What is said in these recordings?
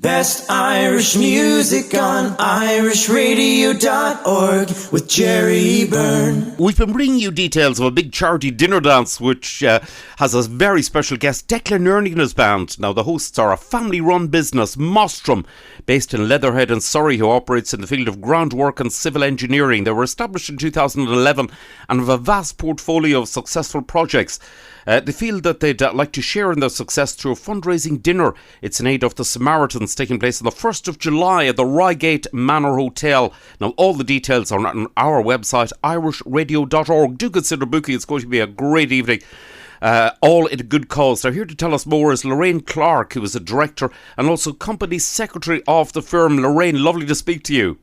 Best Irish music on irishradio.org with Jerry Byrne. We've been bringing you details of a big charity dinner dance which has a very special guest, Declan Nerney and his band. Now the hosts are a family-run business, Mostrim, based in Leatherhead in Surrey, who operates in the field of groundwork and civil engineering. They were established in 2011 and have a vast portfolio of successful projects. They feel that they'd like to share in their success through a fundraising dinner. It's in aid of the Samaritans, taking place on the 1st of July at the Reigate Manor Hotel. Now, all the details are on our website, irishradio.org. Do consider booking. It's going to be a great evening. All in a good cause. Now, here to tell us more is Lorraine Clarke, who is a director and also company secretary of the firm. Lorraine, lovely to speak to you.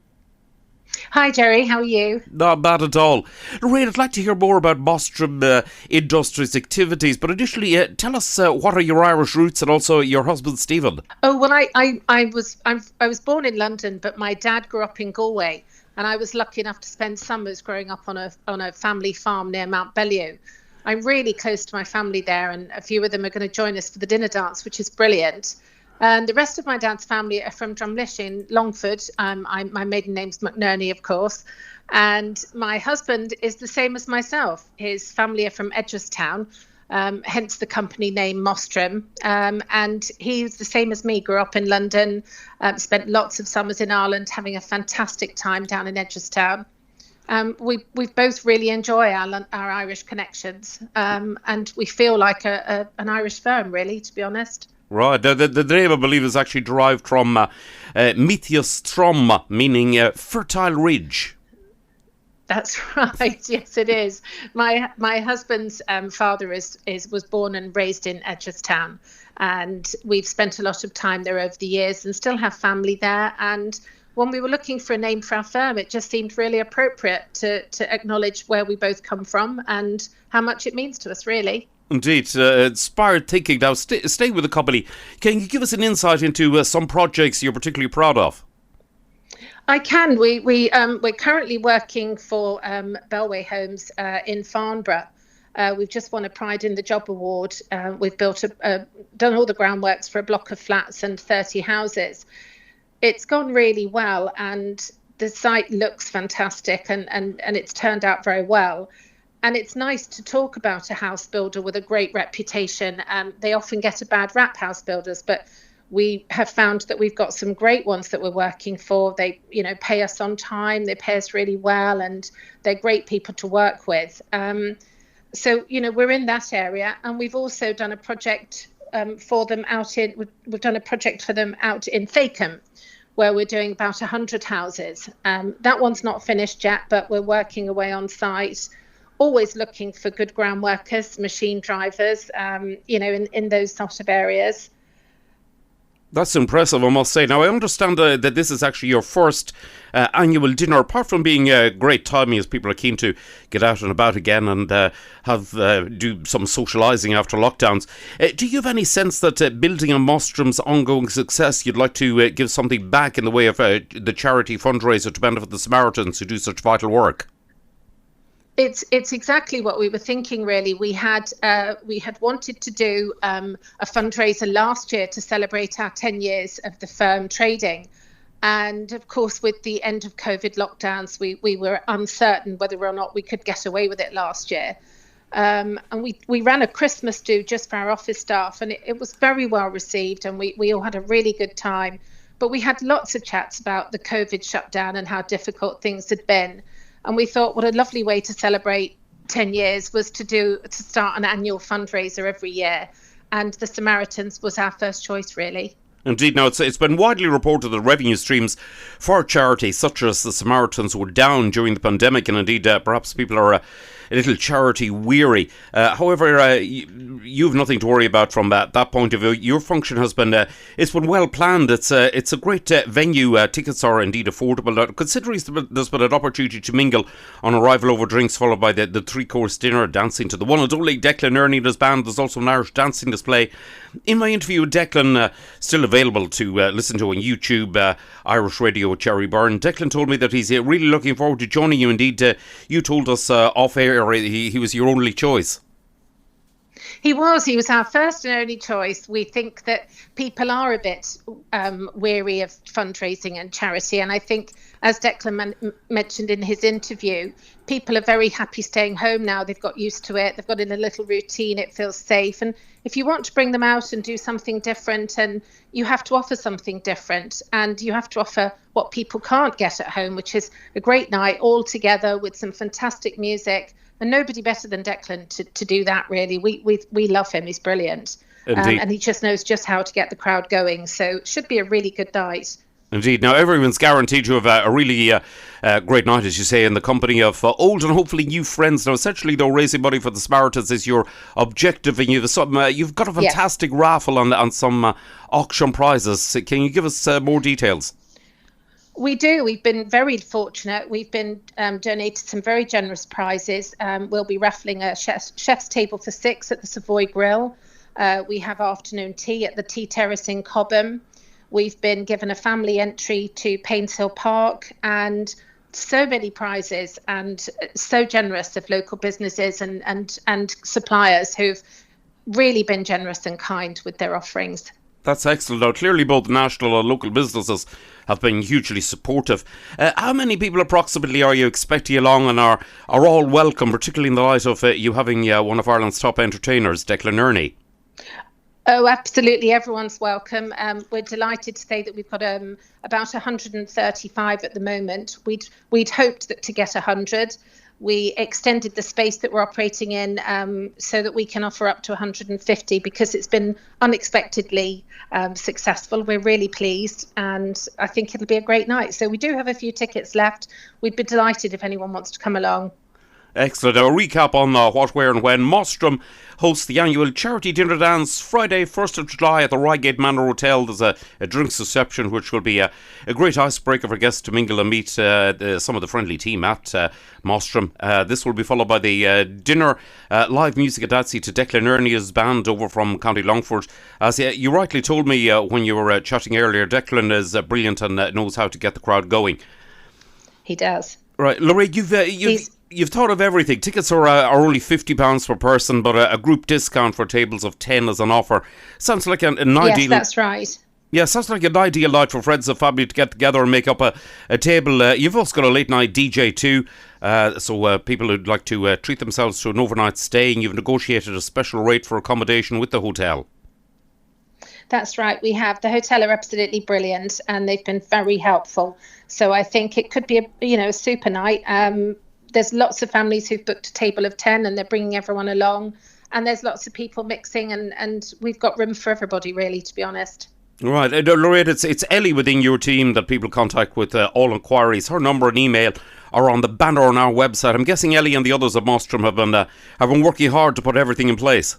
Hi Jerry, how are you? Not bad at all. Lorraine, I'd like to hear more about Mostrim Industries activities, but initially tell us what are your Irish roots and also your husband Stephen? Oh well, I was born in London, but my dad grew up in Galway, and I was lucky enough to spend summers growing up on a family farm near Mount Bellew. I'm really close to my family there, and a few of them are going to join us for the dinner dance, which is brilliant. And the rest of my dad's family are from Drumlish in Longford. My maiden name's McNerney, of course. And my husband is the same as myself. His family are from Edgeworthstown, hence the company name Mostrim. And he's the same as me, grew up in London, spent lots of summers in Ireland, having a fantastic time down in Edgeworthstown. We both really enjoy our Irish connections, and we feel like an Irish firm, really, to be honest. Right, the name I believe is actually derived from Mithiastrom, meaning fertile ridge. That's right, yes it is. My husband's father was born and raised in Edgeworthstown, and we've spent a lot of time there over the years and still have family there. And when we were looking for a name for our firm, it just seemed really appropriate to acknowledge where we both come from and how much it means to us, really. Indeed, inspired thinking. Now, stay with the company. Can you give us an insight into some projects you're particularly proud of? I can. We're currently working for Bellway Homes in Farnborough. We've just won a Pride in the Job award. We've done all the groundworks for a block of flats and 30 houses. It's gone really well, and the site looks fantastic, and it's turned out very well. And it's nice to talk about a house builder with a great reputation. They often get a bad rap, house builders, but we have found that we've got some great ones that we're working for. They, pay us on time. They pay us really well, and they're great people to work with. So we're in that area, and we've also done a project for them we've done a project for them out in Fakenham, where we're doing about 100 houses. That one's not finished yet, but we're working away on site. Always looking for good ground workers, machine drivers, in those sort of areas. That's impressive, I must say. Now, I understand that this is actually your first annual dinner, apart from being great timing as people are keen to get out and about again and do some socialising after lockdowns. Do you have any sense that building on Mostrim's ongoing success, you'd like to give something back in the way of the charity fundraiser to benefit the Samaritans who do such vital work? It's exactly what we were thinking, really. We had wanted to do a fundraiser last year to celebrate our 10 years of the firm trading. And of course, with the end of COVID lockdowns, we were uncertain whether or not we could get away with it last year. And we ran a Christmas do just for our office staff, and it was very well received, and we all had a really good time. But we had lots of chats about the COVID shutdown and how difficult things had been. And we thought what a lovely way to celebrate 10 years was to start an annual fundraiser every year. And the Samaritans was our first choice, really. Indeed. Now, it's been widely reported that revenue streams for charities such as the Samaritans were down during the pandemic, and indeed perhaps people are a little charity weary. However, you've nothing to worry about from that point of view. Your function has been it's been well planned. It's a great venue. Tickets are indeed affordable. Considering there's been an opportunity to mingle on arrival over drinks, followed by the three-course dinner, dancing to the one and only Declan Nerney and his band. There's also an Irish dancing display. In my interview with Declan, still available to listen to on YouTube, Irish Radio with Jerry Byrne, Declan told me that he's really looking forward to joining you. Indeed, you told us off air he was your only choice. He was our first and only choice. We think that people are a bit weary of fundraising and charity. And I think, as Declan mentioned in his interview, people are very happy staying home now. They've got used to it. They've got in a little routine. It feels safe. And if you want to bring them out and do something different, and you have to offer something different, and you have to offer what people can't get at home, which is a great night all together with some fantastic music. And nobody better than Declan to do that, really. We love him. He's brilliant. And he just knows just how to get the crowd going. So it should be a really good night. Indeed. Now, everyone's guaranteed to have a really great night, as you say, in the company of old and hopefully new friends. Now, essentially, though, raising money for the Samaritans is your objective, and you've got a fantastic raffle on some auction prizes. Can you give us more details? We do. We've been very fortunate. We've been donated some very generous prizes. We'll be raffling a chef's table for 6 at the Savoy Grill. We have afternoon tea at the Tea Terrace in Cobham. We've been given a family entry to Painshill Park, and so many prizes, and so generous of local businesses and suppliers who've really been generous and kind with their offerings. That's excellent. Now, clearly both national and local businesses have been hugely supportive. How many people approximately are you expecting along, and are all welcome, particularly in the light of you having one of Ireland's top entertainers, Declan Nerney? Oh, absolutely. Everyone's welcome. We're delighted to say that we've got about 135 at the moment. We'd hoped to get 100. We extended the space that we're operating in so that we can offer up to 150, because it's been unexpectedly successful. We're really pleased, and I think it'll be a great night. So we do have a few tickets left. We'd be delighted if anyone wants to come along. Excellent. A recap on what, where and when. Mostrim hosts the annual charity dinner dance Friday, 1st of July at the Reigate Manor Hotel. There's a drinks reception, which will be a great icebreaker for guests to mingle and meet some of the friendly team at Mostrim. This will be followed by the dinner, live music and dancing to Declan Nerney's band over from County Longford. As you rightly told me when you were chatting earlier, Declan is brilliant and knows how to get the crowd going. He does. Right, Lorraine, you've thought of everything. Tickets are only £50 per person, but a group discount for tables of 10 is an offer. Sounds like an ideal... Yes, that's right. Yeah, sounds like an ideal night for friends and family to get together and make up a table. You've also got a late night DJ too, so people who'd like to treat themselves to an overnight stay, and you've negotiated a special rate for accommodation with the hotel. That's right. We have. The hotel are absolutely brilliant, and they've been very helpful. So I think it could be a super night. There's lots of families who've booked a table of 10, and they're bringing everyone along. And there's lots of people mixing, and we've got room for everybody, really, to be honest. Right. Lorraine, it's Ellie within your team that people contact with all inquiries. Her number and email are on the banner on our website. I'm guessing Ellie and the others at Mostrim have been working hard to put everything in place.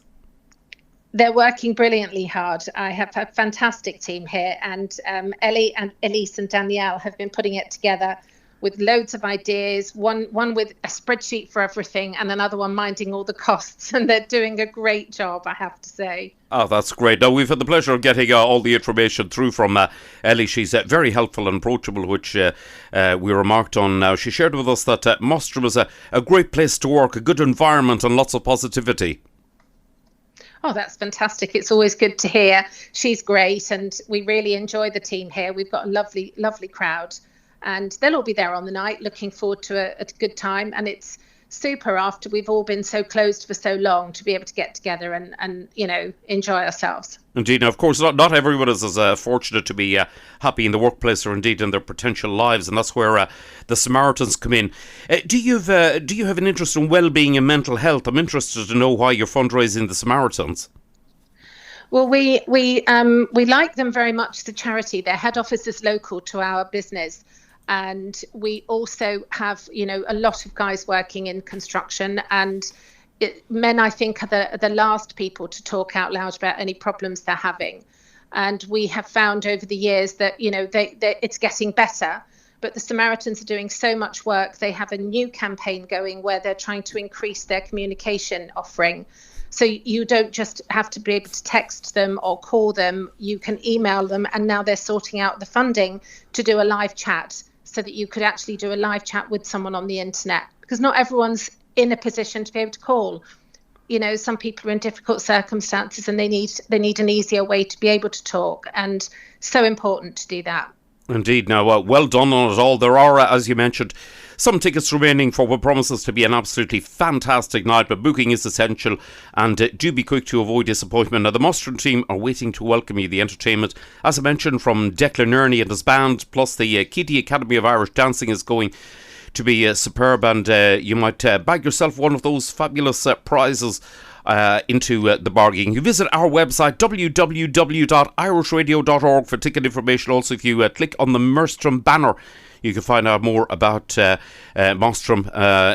They're working brilliantly hard. I have a fantastic team here, and Ellie and Elise and Danielle have been putting it together with loads of ideas, one with a spreadsheet for everything and another one minding all the costs, and they're doing a great job, I have to say. Oh, that's great. Now, we've had the pleasure of getting all the information through from Ellie. She's very helpful and approachable, which we remarked on. Now, she shared with us that Mostrim is a great place to work, a good environment and lots of positivity. Oh, that's fantastic. It's always good to hear. She's great, and we really enjoy the team here. We've got a lovely, lovely crowd, and they'll all be there on the night, looking forward to a good time. And it's super after we've all been so closed for so long to be able to get together and enjoy ourselves. Indeed. Now, of course, not everyone is as fortunate to be happy in the workplace or indeed in their potential lives, and that's where the Samaritans come in. Do you have an interest in well-being and mental health? I'm interested to know why you're fundraising the Samaritans. Well, we like them very much, the charity. Their head office is local to our business. And we also have, a lot of guys working in construction, and men, I think, are the last people to talk out loud about any problems they're having. And we have found over the years that, it's getting better. But the Samaritans are doing so much work. They have a new campaign going where they're trying to increase their communication offering. So you don't just have to be able to text them or call them. You can email them. And now they're sorting out the funding to do a live chat, so that you could actually do a live chat with someone on the internet, because not everyone's in a position to be able to call. some people are in difficult circumstances and they need an easier way to be able to talk, and so important to do that. Indeed. Now, well done on it all. There are, as you mentioned, some tickets remaining for what promises to be an absolutely fantastic night, but booking is essential, and do be quick to avoid disappointment. Now, the Mostrim team are waiting to welcome you. The entertainment, as I mentioned, from Declan Nerney and his band, plus the Kitty Academy of Irish Dancing is going to be superb, and you might bag yourself one of those fabulous prizes into the bargain. You visit our website www.irishradio.org for ticket information. Also, if you click on the Mostrim banner, you can find out more about Mostrim,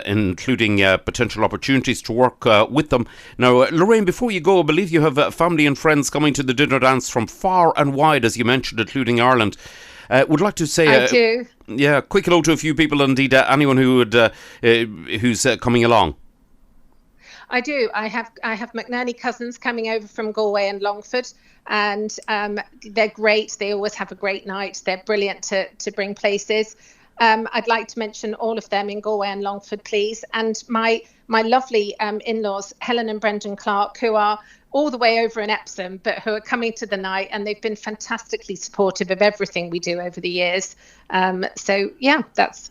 including potential opportunities to work with them. Now, Lorraine, before you go, I believe you have family and friends coming to the dinner dance from far and wide, as you mentioned, including Ireland. Would like to say, I do. Yeah, quick hello to a few people, indeed anyone who would who's coming along. I do. I have McNerney cousins coming over from Galway and Longford, and they're great. They always have a great night. They're brilliant to bring places. I'd like to mention all of them in Galway and Longford, please. And my lovely in-laws, Helen and Brendan Clarke, who are all the way over in Epsom, but who are coming to the night, and they've been fantastically supportive of everything we do over the years. So yeah,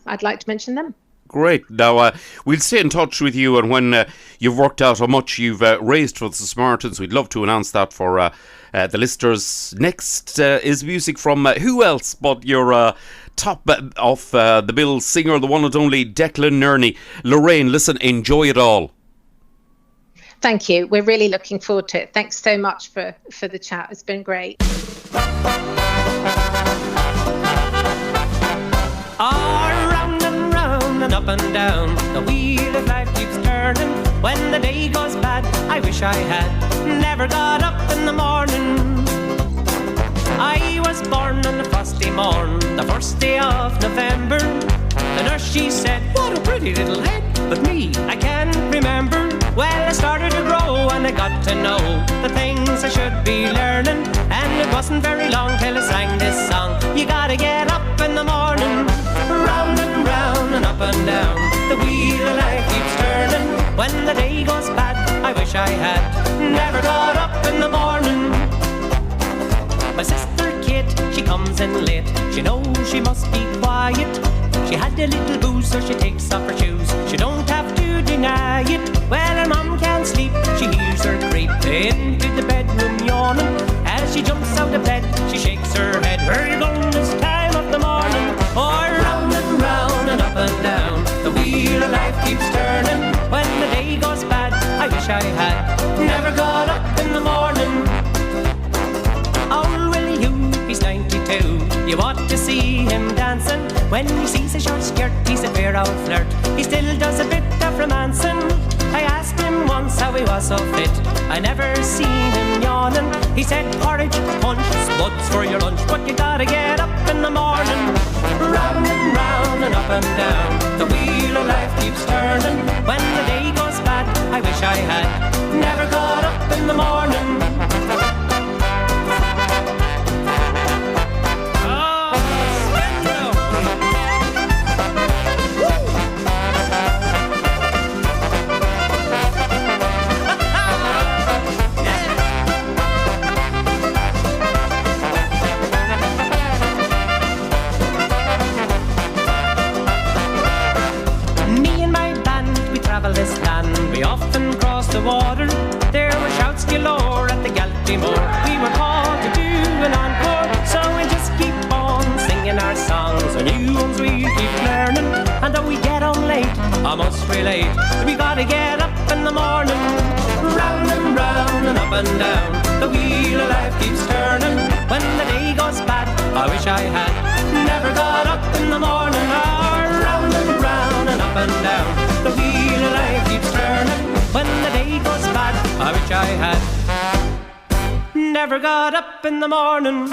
I'd like to mention them. Great. Now, we'll stay in touch with you, and when you've worked out how much you've raised for the Samaritans, we'd love to announce that for the listeners. Next is music from who else but your top of the bill singer, the one and only Declan Nerney. Lorraine, listen, enjoy it all. Thank you. We're really looking forward to it. Thanks so much for the chat. It's been great. Round and round and up and down, the wheel of life keeps turning. When the day goes bad, I wish I had never got up in the morning. I was born on a frosty morn, the first day of November. The nurse, she said, what a pretty little head. But me, I can't remember. Well, I started to grow and I got to know the things I should be learning. And it wasn't very long till I sang this song. You gotta get up in the morning. Round and round and up and down, the wheel of life keeps turning. When the day goes bad, I wish I had never got up in the morning. My sister Kate, she comes in late. She knows she must be quiet. She had a little booze, so she takes off her shoes. She don't have to deny it. Well, her mum can't sleep. She hears her creep into the bedroom yawning. As she jumps out of bed, she shakes her head. Where you going this time of the morning? Oh, round and up and down, the wheel of life keeps turning. When the day goes bad, I wish I had never got up in the morning. Oh, Willie Hugh, he's 92. You ought to see him dancing. When he sees a short skirt, he's a fair old flirt. He still does a bit of romancing. I asked him once how he was so fit. I never seen him yawning. He said, porridge, punch, spuds for your lunch, but you gotta get up in the morning. Round and up and down, the wheel of life keeps turning. When the day goes bad, I wish I had never got up in the morning. This land, we often crossed the water. There were shouts galore at the Galtymore. We were called to do an encore, so we just keep on singing our songs. The new ones we keep learning, and though we get on late, I must relate that we gotta get up in the morning. Round and up and down, the wheel of life keeps turning. When the day goes bad, I wish I had never got up in the morning. Round and up and down, the wheel of life keeps turning. When the day goes bad, I wish I had never got up in the morning.